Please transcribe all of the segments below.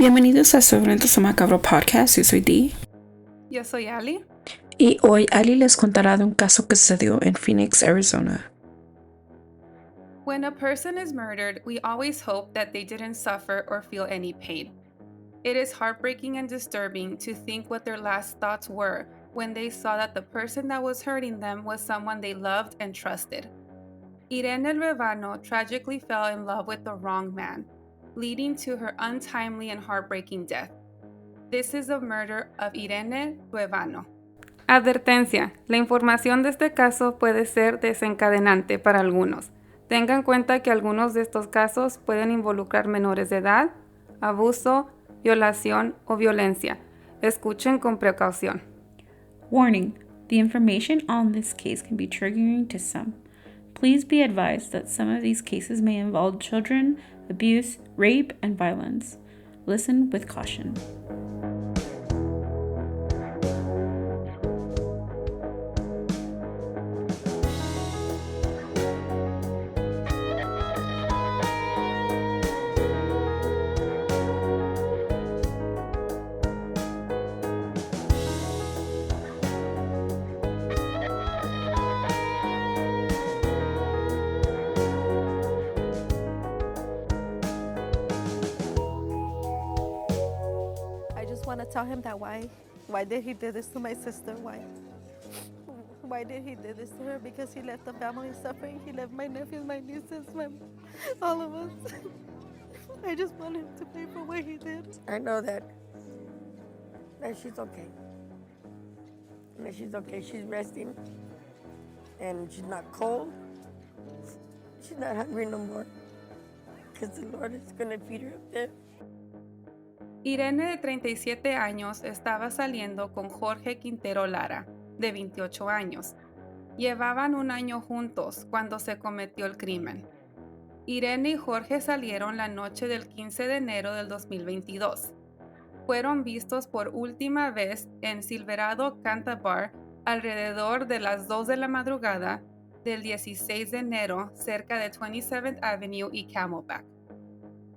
Bienvenidos a Sufrido Macabro Podcast. Yo soy Dee. Yo soy Ali. Y hoy Ali les contará de un caso que sucedió en Phoenix, Arizona. When a person is murdered, we always hope that they didn't suffer or feel any pain. It is heartbreaking and disturbing to think what their last thoughts were when they saw that the person that was hurting them was someone they loved and trusted. Irene Luevano tragically fell in love with the wrong man, leading to her untimely and heartbreaking death. This is the murder of Irene Luevano. Advertencia: la información de este caso puede ser desencadenante para algunos. Tengan en cuenta que algunos de estos casos pueden involucrar menores de edad, abuso, violación o violencia. Escuchen con precaución. Warning: the information on this case can be triggering to some. Please be advised that some of these cases may involve children, abuse, rape, and violence. Listen with caution. Want to tell him that why did he do this to my sister? Why did he do this to her? Because he left the family suffering. He left my nephews, my nieces, all of us. I just want him to pay for what he did. I know that she's okay. She's okay. She's resting, and she's not cold. She's not hungry no more, because the Lord is gonna feed her up there. Irene, de 37 años, estaba saliendo con Jorge Quintero Lara, de 28 años. Llevaban un año juntos cuando se cometió el crimen. Irene y Jorge salieron la noche del 15 de enero del 2022. Fueron vistos por última vez en Silverado Canta Bar alrededor de las 2 de la madrugada del 16 de enero cerca de 27th Avenue y Camelback.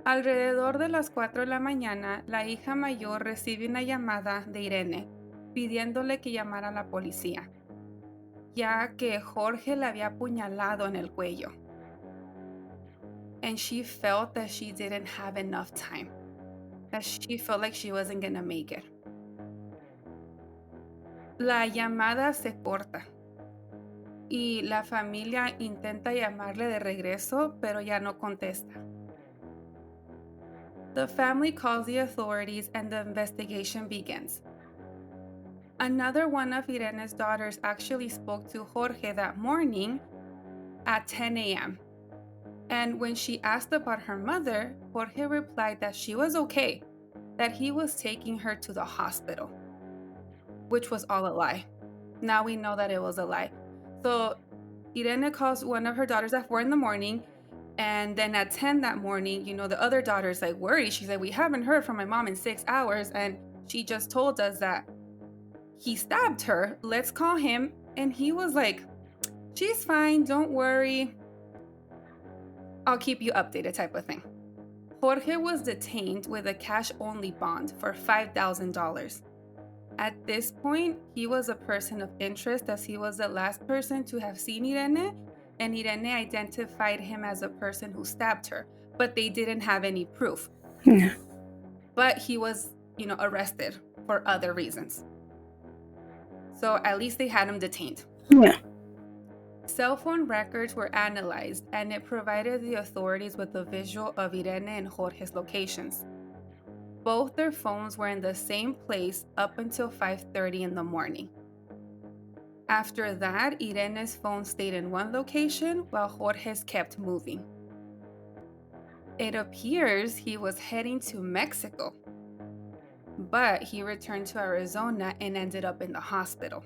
Alrededor de las 4 de la mañana, la hija mayor recibe una llamada de Irene, pidiéndole que llamara a la policía, ya que Jorge la había apuñalado en el cuello. And she felt that she didn't have enough time, that she felt like she wasn't gonna make it. La llamada se corta y la familia intenta llamarle de regreso, pero ya no contesta. The family calls the authorities and the investigation begins. Another one of Irene's daughters actually spoke to Jorge that morning at 10 a.m. And when she asked about her mother, Jorge replied that she was okay, that he was taking her to the hospital, which was all a lie. Now we know that it was a lie. So Irene calls one of her daughters at 4 in the morning. And then at 10 that morning, the other daughter's like worried. She's like, we haven't heard from my mom in 6 hours. And she just told us that he stabbed her. Let's call him. And he was like, she's fine. Don't worry. I'll keep you updated type of thing. Jorge was detained with a cash-only bond for $5,000. At this point, he was a person of interest as he was the last person to have seen Irene. And Irene identified him as a person who stabbed her, but they didn't have any proof. Yeah. But he was, arrested for other reasons. So at least they had him detained. Yeah. Cell phone records were analyzed, and it provided the authorities with a visual of Irene and Jorge's locations. Both their phones were in the same place up until 5:30 in the morning. After that, Irene's phone stayed in one location while Jorge's kept moving. It appears he was heading to Mexico, but he returned to Arizona and ended up in the hospital.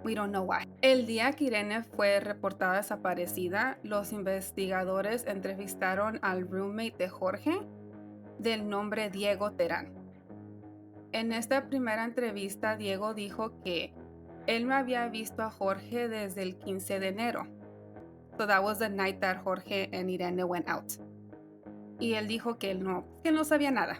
We don't know why. El día que Irene fue reportada desaparecida, los investigadores entrevistaron al roommate de Jorge, del nombre Diego Terán. En esta primera entrevista, Diego dijo que él no había visto a Jorge desde el 15 de enero. So that was the night that Jorge and Irene went out. y él dijo que él no sabía nada.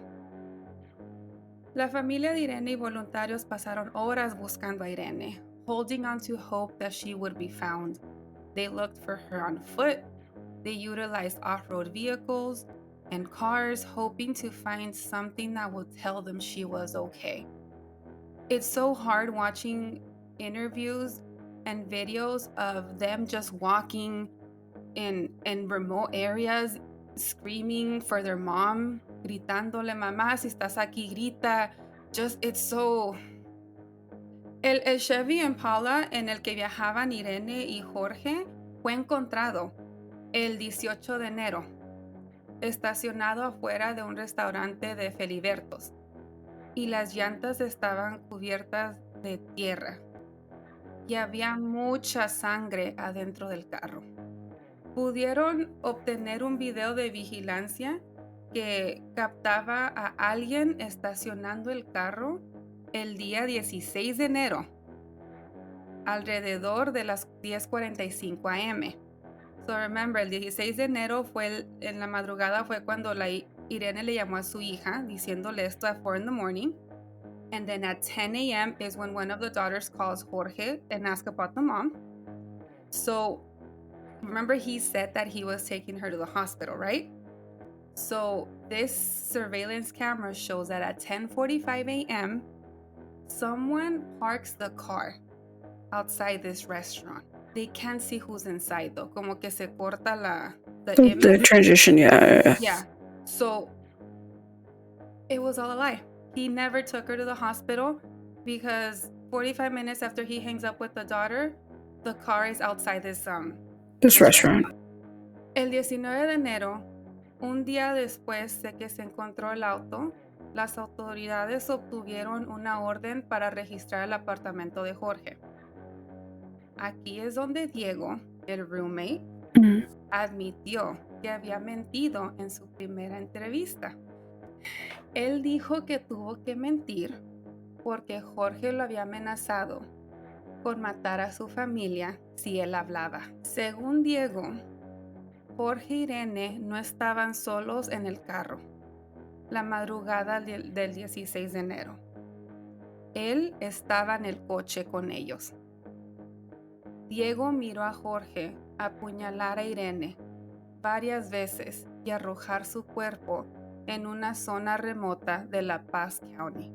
La familia de Irene y voluntarios pasaron horas buscando a Irene, holding on to hope that she would be found. They looked for her on foot. They utilized off-road vehicles and cars, hoping to find something that would tell them she was okay. It's so hard watching interviews and videos of them just walking in remote areas, screaming for their mom, gritándole, mamá, si estás aquí, grita. It's so... El Chevy Impala en el que viajaban Irene y Jorge fue encontrado el 18 de enero, estacionado afuera de un restaurante de Felibertos, y las llantas estaban cubiertas de tierra y había mucha sangre adentro del carro. Pudieron obtener un video de vigilancia que captaba a alguien estacionando el carro el día 16 de enero, alrededor de las 10:45 a.m. So remember, el 16 de enero en la madrugada fue cuando Irene le llamó a su hija diciéndole esto at 4 in the morning. And then at 10 a.m. is when one of the daughters calls Jorge and asks about the mom. So remember, he said that he was taking her to the hospital, right? So this surveillance camera shows that at 10:45 a.m., someone parks the car outside this restaurant. They can't see who's inside though. Como que se corta the image. The transition, yeah. Yeah. So it was all a lie. He never took her to the hospital because 45 minutes after he hangs up with the daughter, the car is outside this restaurant. El 19 de enero, un día después de que se encontró el auto, las autoridades obtuvieron una orden para registrar el apartamento de Jorge. Aquí es donde Diego, el roommate, admitió que había mentido en su primera entrevista. Él dijo que tuvo que mentir porque Jorge lo había amenazado con matar a su familia si él hablaba. Según Diego, Jorge y Irene no estaban solos en el carro la madrugada del 16 de enero. Él estaba en el coche con ellos. Diego miró a Jorge apuñalar a Irene varias veces y arrojar su cuerpo en una zona remota de La Paz County.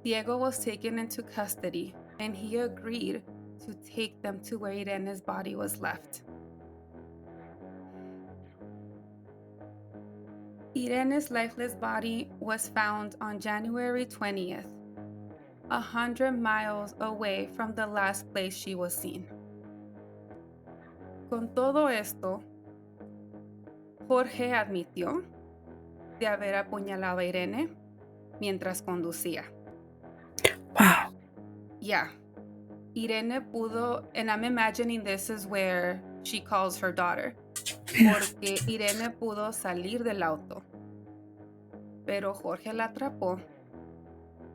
Diego was taken into custody and he agreed to take them to where Irene's body was left. Irene's lifeless body was found on January 20th, 100 miles away from the last place she was seen. Con todo esto, Jorge admitió de haber apuñalado a Irene mientras conducía. Wow. Yeah. Irene pudo, and I'm imagining this is where she calls her daughter, porque Irene pudo salir del auto, pero Jorge la atrapó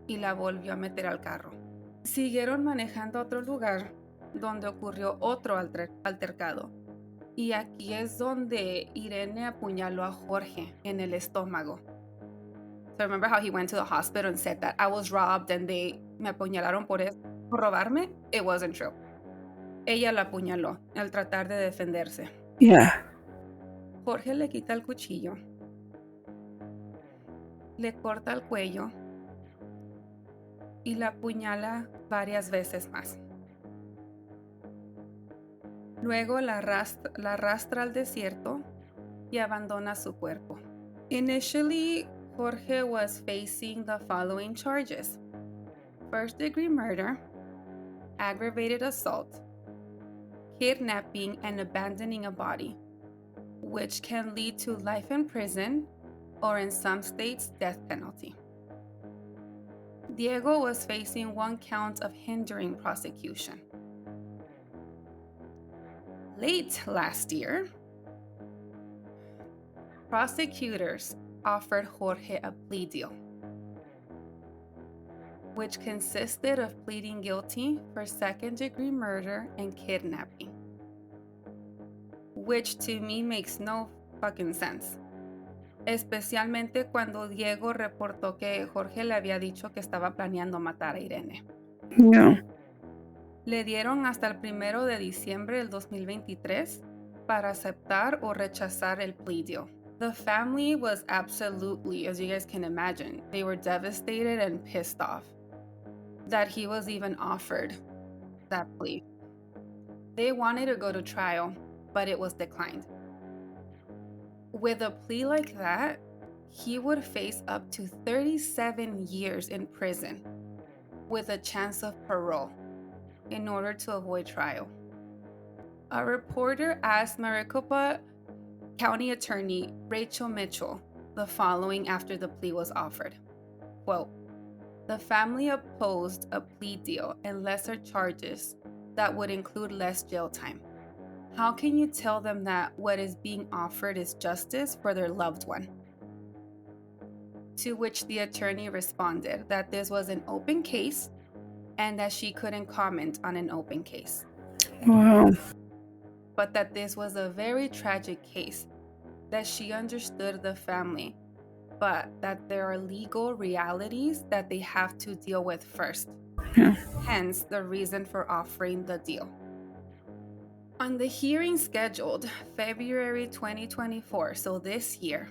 y la volvió a meter al carro. Siguieron manejando a otro lugar donde ocurrió otro altercado. Y aquí es donde Irene apuñaló a Jorge en el estómago. So remember how he went to the hospital and said that I was robbed and me apuñalaron por robarme? It wasn't true. Ella la apuñaló al tratar de defenderse. Yeah. Jorge le quita el cuchillo, le corta el cuello y la apuñala varias veces más. Luego la arrastra al desierto y abandona su cuerpo. Initially, Jorge was facing the following charges: first-degree murder, aggravated assault, kidnapping and abandoning a body, which can lead to life in prison or in some states, death penalty. Diego was facing one count of hindering prosecution. Late last year, prosecutors offered Jorge a plea deal, which consisted of pleading guilty for second-degree murder and kidnapping, which to me makes no fucking sense. Especialmente cuando Diego reportó que Jorge le había dicho que estaba planeando matar a Irene. Yeah. Le dieron hasta el 1 de diciembre del 2023 para aceptar o rechazar el plea deal. The family was absolutely, as you guys can imagine, they were devastated and pissed off that he was even offered that plea. They wanted to go to trial, but it was declined. With a plea like that, he would face up to 37 years in prison with a chance of parole in order to avoid trial. A reporter asked Maricopa County Attorney Rachel Mitchell the following after the plea was offered. Quote, "The family opposed a plea deal and lesser charges that would include less jail time. How can you tell them that what is being offered is justice for their loved one?" To which the attorney responded that this was an open case and that she couldn't comment on an open case. Wow. But that this was a very tragic case, that she understood the family, but that there are legal realities that they have to deal with first. Yeah. Hence the reason for offering the deal. On the hearing scheduled February 2024, so this year,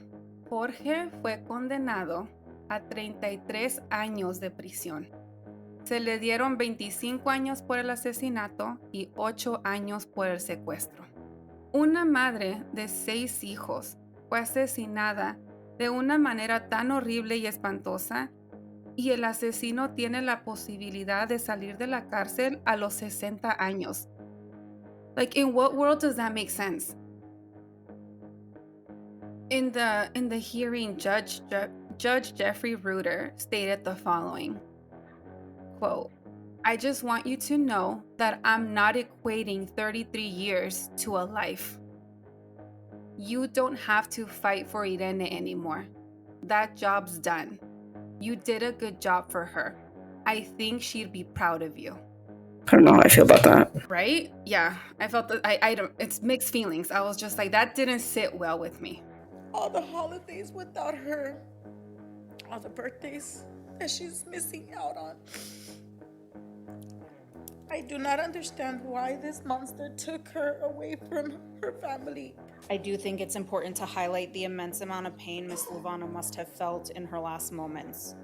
Jorge fue condenado a 33 años de prisión. Se le dieron 25 años por el asesinato y 8 años por el secuestro. Una madre de 6 hijos fue asesinada de una manera tan horrible y espantosa, y el asesino tiene la posibilidad de salir de la cárcel a los 60 años. Like, in what world does that make sense? In the hearing, Judge Jeffrey Reuter stated the following, quote, "I just want you to know that I'm not equating 33 years to a life. You don't have to fight for Irene anymore. That job's done. You did a good job for her. I think she'd be proud of you." I don't know how I feel about that. Right? Yeah, I felt that I don't. It's mixed feelings. I was just like, that didn't sit well with me. All the holidays without her, all the birthdays that she's missing out on. I do not understand why this monster took her away from her family. I do think it's important to highlight the immense amount of pain Ms. Luevano must have felt in her last moments.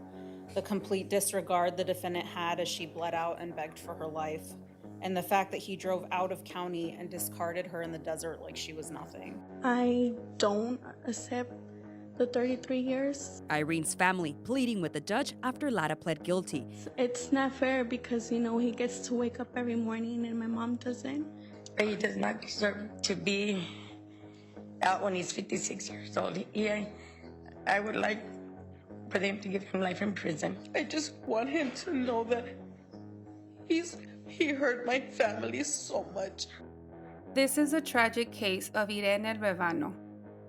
The complete disregard the defendant had as she bled out and begged for her life, and the fact that he drove out of county and discarded her in the desert like she was nothing. I don't accept the 33 years. Irene's family pleading with the judge after Lara pled guilty. It's not fair because, he gets to wake up every morning and my mom doesn't. He does not deserve to be out when he's 56 years old. I would like for them to give him life in prison. I just want him to know that he hurt my family so much. This is a tragic case of Irene Luevano.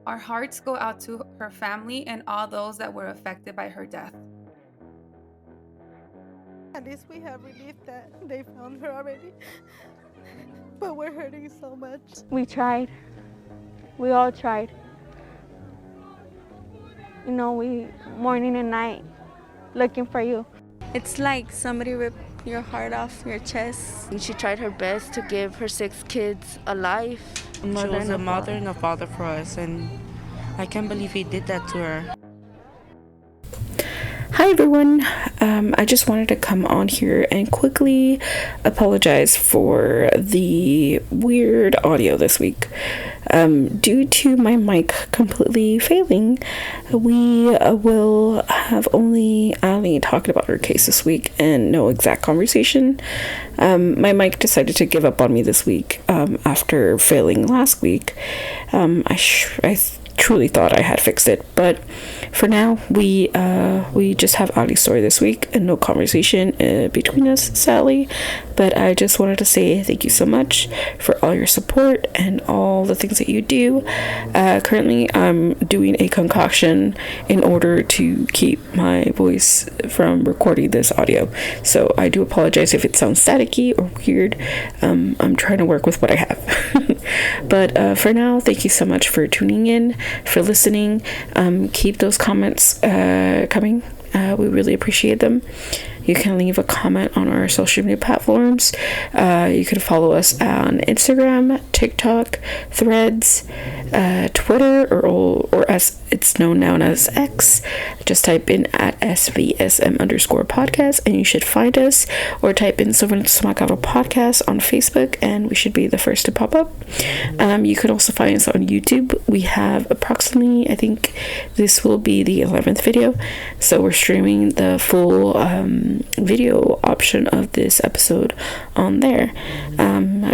Our hearts go out to her family and all those that were affected by her death. At least we have relief that they found her already. But we're hurting so much. We tried. We all tried. We morning and night looking for you. It's like somebody ripped your heart off your chest. And she tried her best to give her 6 kids a life. She was a mother and a father for us, and I can't believe he did that to her. Hi everyone, I just wanted to come on here and quickly apologize for the weird audio this week. Due to my mic completely failing, we will have only Ali talking about her case this week and no exact conversation. My mic decided to give up on me this week after failing last week. I truly thought I had fixed it, but for now we just have Ali's story this week and no conversation between us, sadly. But I just wanted to say thank you so much for all your support and all the things that you do. Currently I'm doing a concoction in order to keep my voice from recording this audio, so I do apologize if it sounds staticky or weird. I'm trying to work with what I have. But for now, thank you so much for tuning in, for listening. Keep those comments coming. We really appreciate them. You can leave a comment on our social media platforms. You can follow us on Instagram, TikTok, Threads, Twitter, or as it's known now as X. Just type in at SVSM_podcast and you should find us. Or type in Silver Podcast on Facebook and we should be the first to pop up. You can also find us on YouTube. We have approximately, I think this will be the 11th video. So we're streaming the full video option of this episode on there.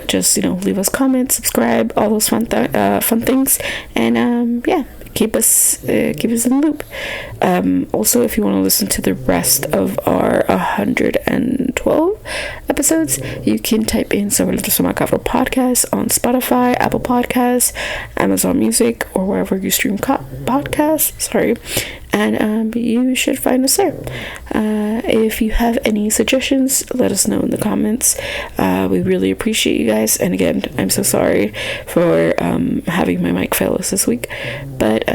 Just leave us comments, subscribe, all those fun things, and keep us in the loop. Also, if you want to listen to the rest of our 112 episodes, you can type in Podcast on Spotify, Apple Podcasts, Amazon Music, or wherever you stream podcasts. And you should find us there. If you have any suggestions, let us know in the comments. We really appreciate you guys. And again, I'm so sorry for having my mic fail us this week. But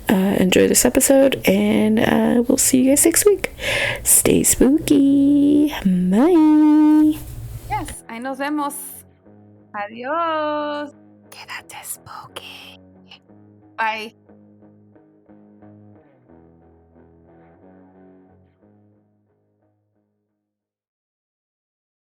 enjoy this episode, and we'll see you guys next week. Stay spooky. Bye. Yes, ahí nos vemos. Adiós. Quédate spooky. Bye.